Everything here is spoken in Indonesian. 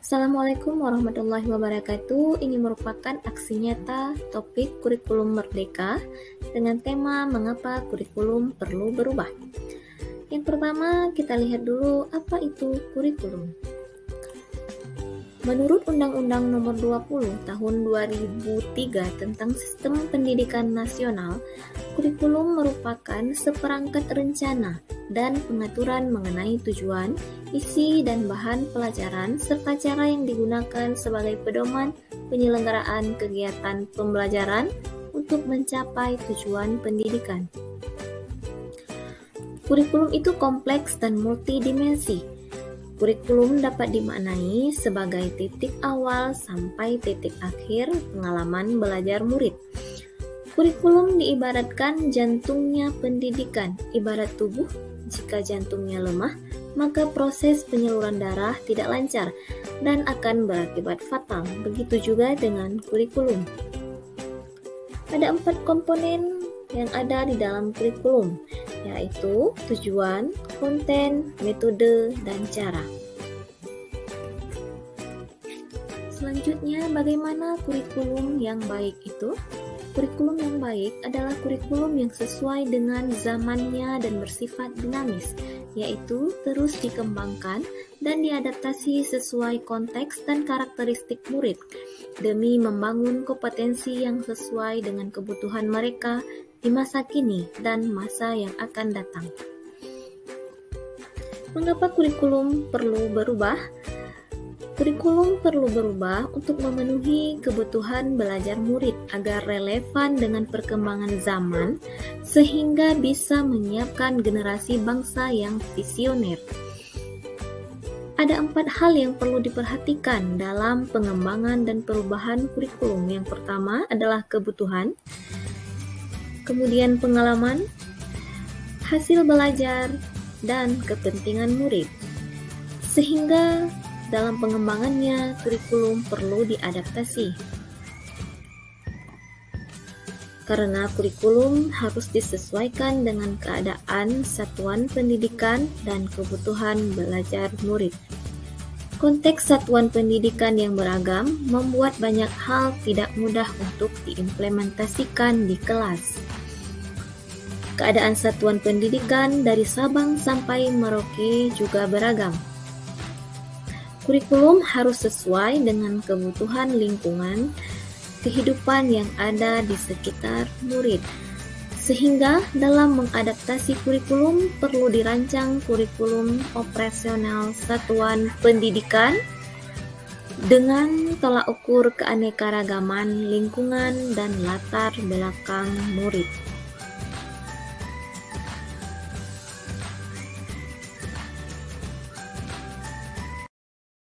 Assalamualaikum warahmatullahi wabarakatuh. Ini merupakan aksi nyata topik kurikulum merdeka dengan tema mengapa kurikulum perlu berubah. Yang pertama, kita lihat dulu apa itu kurikulum. Menurut Undang-Undang Nomor 20 Tahun 2003 tentang Sistem Pendidikan Nasional, kurikulum merupakan seperangkat rencana dan pengaturan mengenai tujuan, isi dan bahan pelajaran serta cara yang digunakan sebagai pedoman penyelenggaraan kegiatan pembelajaran untuk mencapai tujuan pendidikan. Kurikulum itu kompleks dan multidimensi. Kurikulum dapat dimaknai sebagai titik awal sampai titik akhir pengalaman belajar murid. Kurikulum diibaratkan jantungnya pendidikan. Ibarat tubuh, jika jantungnya lemah, maka proses penyaluran darah tidak lancar dan akan berakibat fatal. Begitu juga dengan kurikulum. Ada 4 komponen yang ada di dalam kurikulum, yaitu tujuan, konten, metode, dan cara. Selanjutnya, bagaimana kurikulum yang baik itu? Kurikulum yang baik adalah kurikulum yang sesuai dengan zamannya dan bersifat dinamis, yaitu terus dikembangkan dan diadaptasi sesuai konteks dan karakteristik murid, demi membangun kompetensi yang sesuai dengan kebutuhan mereka di masa kini dan masa yang akan datang. Mengapa kurikulum perlu berubah? Kurikulum perlu berubah untuk memenuhi kebutuhan belajar murid agar relevan dengan perkembangan zaman sehingga bisa menyiapkan generasi bangsa yang visioner. Ada 4 hal yang perlu diperhatikan dalam pengembangan dan perubahan kurikulum. Yang pertama adalah kebutuhan, kemudian pengalaman, hasil belajar, dan kepentingan murid. Sehingga dalam pengembangannya, kurikulum perlu diadaptasi. Karena kurikulum harus disesuaikan dengan keadaan satuan pendidikan dan kebutuhan belajar murid. Konteks satuan pendidikan yang beragam membuat banyak hal tidak mudah untuk diimplementasikan di kelas. Keadaan satuan pendidikan dari Sabang sampai Merauke juga beragam. Kurikulum harus sesuai dengan kebutuhan lingkungan kehidupan yang ada di sekitar murid. Sehingga dalam mengadaptasi kurikulum perlu dirancang kurikulum operasional satuan pendidikan dengan tolak ukur keanekaragaman lingkungan dan latar belakang murid.